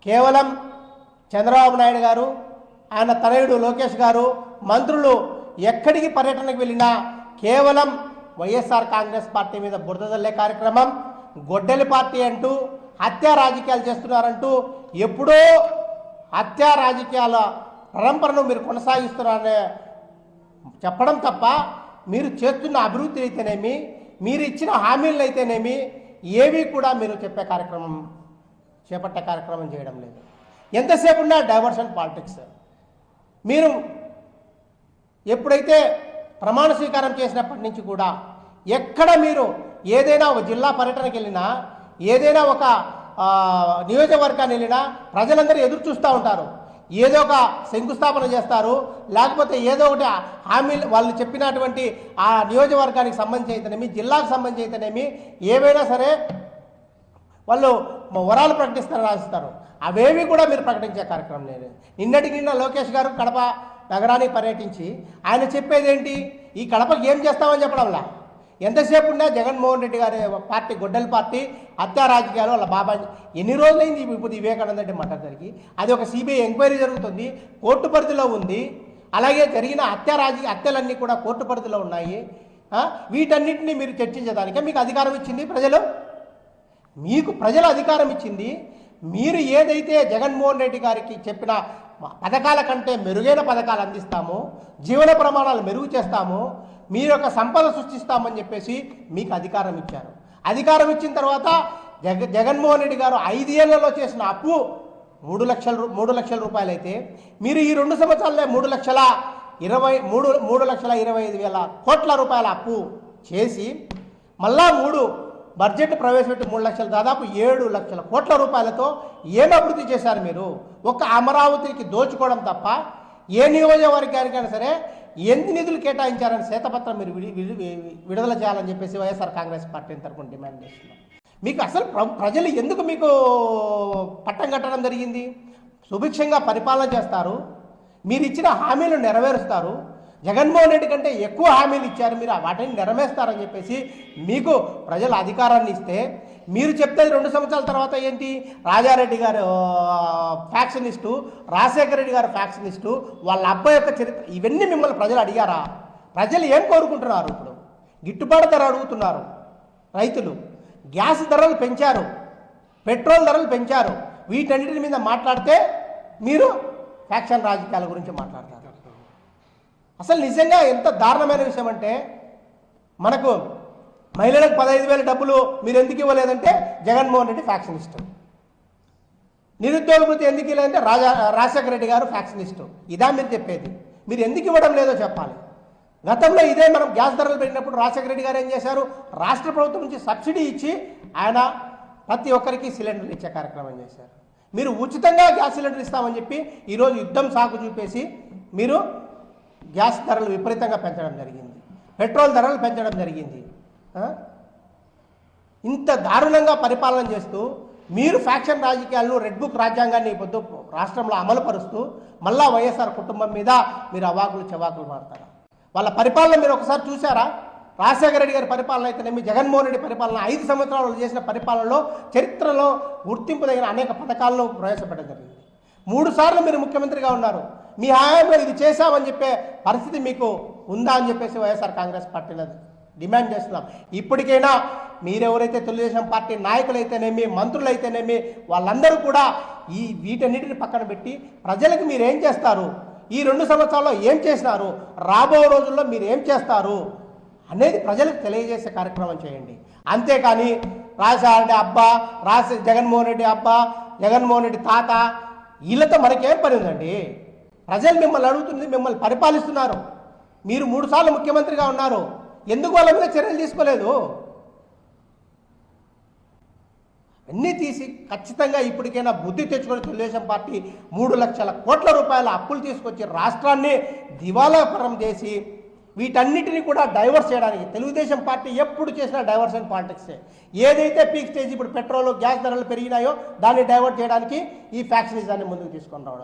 కేవలం చంద్రబాబు నాయుడు గారు, ఆయన తనయుడు లోకేష్ గారు, మంత్రులు ఎక్కడికి పర్యటనకు వెళ్ళినా కేవలం వైఎస్ఆర్ కాంగ్రెస్ పార్టీ మీద బురద జల్లే కార్యక్రమం, గొడ్డలి పార్టీ అంటూ హత్యా రాజకీయాలు చేస్తున్నారంటూ ఎప్పుడో హత్యా రాజకీయాల పరంపరను మీరు కొనసాగిస్తున్నారనే చెప్పడం తప్ప మీరు చేస్తున్న అభివృద్ధి అయితేనేమి, మీరు ఇచ్చిన హామీలు అయితేనేమి ఏవి కూడా మీరు చేపట్టే కార్యక్రమం చేయడం లేదు. ఎంతసేపు ఉన్నా డైవర్షన్ పాలిటిక్స్. మీరు ఎప్పుడైతే ప్రమాణ స్వీకారం చేసినప్పటి నుంచి కూడా ఎక్కడ మీరు ఏదైనా ఒక జిల్లా పర్యటనకి వెళ్ళినా, ఏదైనా ఒక నియోజకవర్గాన్ని వెళ్ళినా ప్రజలందరూ ఎదురు చూస్తూ ఉంటారు. ఏదో ఒక శంకుస్థాపన చేస్తారు, లేకపోతే ఏదో ఒకటి హామీలు వాళ్ళు చెప్పినటువంటి ఆ నియోజకవర్గానికి సంబంధించి అయితేనేమి, జిల్లాకు సంబంధించి అయితేనేమి ఏవైనా సరే వాళ్ళు వరాలు ప్రకటిస్తారని రాస్తారు. అవేవి కూడా మీరు ప్రకటించే కార్యక్రమం లేదు. నిన్న లోకేష్ గారు కడప నగరానికి పర్యటించి ఆయన చెప్పేది ఏంటి? ఈ కడపకి ఏం చేస్తామని చెప్పడంలా. ఎంతసేపు ఉన్నా జగన్మోహన్ రెడ్డి గారి పార్టీ గొడ్డలి పార్టీ, హత్యా రాజకీయాలు, వాళ్ళ బాబా ఎన్ని రోజులైంది ఇప్పుడు వివేకానంద రెడ్డి మర్డర్ జరిగి? అది ఒక సిబిఐ ఎంక్వైరీ జరుగుతుంది, కోర్టు పరిధిలో ఉంది. అలాగే జరిగిన హత్యలన్నీ కూడా కోర్టు పరిధిలో ఉన్నాయి. వీటన్నిటిని మీరు చర్చించడానికే మీకు అధికారం ఇచ్చింది ప్రజలు. మీకు ప్రజలు అధికారం ఇచ్చింది. మీరు ఏదైతే జగన్మోహన్ రెడ్డి గారికి చెప్పిన పథకాల కంటే మెరుగైన పథకాలు అందిస్తాము, జీవన ప్రమాణాలు మెరుగు చేస్తాము, మీరు ఒక సంపద సృష్టిస్తామని చెప్పేసి మీకు అధికారం ఇచ్చారు. అధికారం ఇచ్చిన తర్వాత జగన్మోహన్ రెడ్డి గారు 5 ఏళ్లలో చేసిన అప్పు 3 లక్షల రూపాయలు అయితే మీరు ఈ 2 సంవత్సరాలే 3,25,000 కోట్ల రూపాయల అప్పు చేసి మళ్ళా బడ్జెట్ ప్రవేశపెట్టి 3 లక్షలు, దాదాపు 7 లక్షల కోట్ల రూపాయలతో ఏం అభివృద్ధి చేశారు మీరు? ఒక అమరావతికి దోచుకోవడం తప్ప ఏ నియోజకవర్గానికైనా సరే ఎంత నిధులు కేటాయించారని శ్వేతపత్రం మీరు విడుదల చేయాలని చెప్పేసి వైఎస్ఆర్ కాంగ్రెస్ పార్టీ తరఫున డిమాండ్ చేస్తున్నాం. మీకు అసలు ప్రజలు ఎందుకు మీకు పట్టం కట్టడం జరిగింది? సుభిక్షంగా పరిపాలన చేస్తారు, మీరు ఇచ్చిన హామీలు నెరవేరుస్తారు. జగన్మోహన్ రెడ్డి కంటే ఎక్కువ హామీలు ఇచ్చారు, మీరు వాటిని నెరవేరుస్తారని చెప్పేసి మీకు ప్రజలు అధికారాన్ని ఇస్తే మీరు చెప్తే 2 సంవత్సరాల తర్వాత ఏంటి? రాజారెడ్డి గారు ఫ్యాక్షనిస్టు, రాజశేఖర రెడ్డి గారు ఫ్యాక్షనిస్టు, వాళ్ళ అబ్బాయి యొక్క చరిత్ర, ఇవన్నీ మిమ్మల్ని ప్రజలు అడిగారా? ప్రజలు ఏం కోరుకుంటున్నారు? ఇప్పుడు గిట్టుబాటు ధర అడుగుతున్నారు రైతులు. గ్యాస్ ధరలు పెంచారు, పెట్రోల్ ధరలు పెంచారు. వీటన్నిటి మీద మాట్లాడితే మీరు ఫ్యాక్షన్ రాజకీయాల గురించి మాట్లాడతారు. అసలు నిజంగా ఎంత దారుణమైన విషయం అంటే, మనకు మహిళలకు 15,000 డబ్బులు మీరు ఎందుకు ఇవ్వలేదంటే జగన్మోహన్ రెడ్డి ఫ్యాక్షనిస్టు. నిరుద్యోగ వృత్తి ఎందుకు ఇవ్వలేదంటే రాజశేఖర రెడ్డి గారు ఫ్యాక్షనిస్టు. ఇదా మీరు చెప్పేది? మీరు ఎందుకు ఇవ్వడం లేదో చెప్పాలి. గతంలో ఇదే మనం గ్యాస్ ధరలు పెట్టినప్పుడు రాజశేఖర రెడ్డి గారు ఏం చేశారు? రాష్ట్ర ప్రభుత్వం నుంచి సబ్సిడీ ఇచ్చి ఆయన ప్రతి ఒక్కరికి సిలిండర్లు ఇచ్చే కార్యక్రమం చేశారు. మీరు ఉచితంగా గ్యాస్ సిలిండర్ ఇస్తామని చెప్పి ఈరోజు యుద్ధం సాకు చూపేసి మీరు గ్యాస్ ధరలు విపరీతంగా పెంచడం జరిగింది, పెట్రోల్ ధరలు పెంచడం జరిగింది. ఇంత దారుణంగా పరిపాలన చేస్తూ మీరు ఫ్యాక్షన్ రాజకీయాలను, రెడ్ బుక్ రాజ్యాంగాన్ని పొద్దు రాష్ట్రంలో అమలు పరుస్తూ మళ్ళా వైఎస్ఆర్ కుటుంబం మీద మీరు అవాకులు చెవాకులు మారుతారా? వాళ్ళ పరిపాలన మీరు ఒకసారి చూసారా? రాజశేఖర రెడ్డి గారి పరిపాలన అయితేనేమి, జగన్మోహన్ రెడ్డి పరిపాలన 5 సంవత్సరాలు చేసిన పరిపాలనలో చరిత్రలో గుర్తింపు తగిన అనేక పథకాలను ప్రవేశపెట్టడం జరిగింది. 3 సార్లు మీరు ముఖ్యమంత్రిగా ఉన్నారు. మీ హయాంలో ఇది చేశామని చెప్పే పరిస్థితి మీకు ఉందా అని చెప్పేసి వైఎస్ఆర్ కాంగ్రెస్ పార్టీలో డిమాండ్ చేస్తున్నాం. ఇప్పటికైనా మీరెవరైతే తెలుగుదేశం పార్టీ నాయకులైతేనేమి, మంత్రులైతేనేమి, వాళ్ళందరూ కూడా వీటన్నిటిని పక్కన పెట్టి ప్రజలకు మీరు ఏం చేస్తారు, ఈ 2 సంవత్సరాల్లో ఏం చేసినారు, రాబో రోజుల్లో మీరు ఏం చేస్తారు అనేది ప్రజలకు తెలియజేసే కార్యక్రమం చేయండి. అంతేకాని రాజశేఖర అబ్బా, జగన్మోహన్ రెడ్డి అబ్బా, జగన్మోహన్ రెడ్డి తాత, వీళ్ళతో మనకేం పని ఉందండి? ప్రజలు మిమ్మల్ని అడుగుతుంది, మిమ్మల్ని పరిపాలిస్తున్నారు. మీరు 3 సార్లు ముఖ్యమంత్రిగా ఉన్నారు, ఎందుకు వాళ్ళ మీద చర్యలు తీసుకోలేదు? అన్నీ తీసి ఖచ్చితంగా ఇప్పటికైనా బుద్ధి తెచ్చుకొని తెలుగుదేశం పార్టీ 3 లక్షల కోట్ల రూపాయల అప్పులు తీసుకొచ్చి రాష్ట్రాన్ని దివాలాపరం చేసి వీటన్నిటిని కూడా డైవర్ట్ చేయడానికి తెలుగుదేశం పార్టీ ఎప్పుడు చేసిన డైవర్షన్ పాలిటిక్సే. ఏదైతే పీక్ స్టేజ్ ఇప్పుడు పెట్రోల్, గ్యాస్ ధరలు పెరిగినాయో దాన్ని డైవర్ట్ చేయడానికి ఈ ఫ్యాక్షనిజాన్ని ముందుకు తీసుకొని రావడం.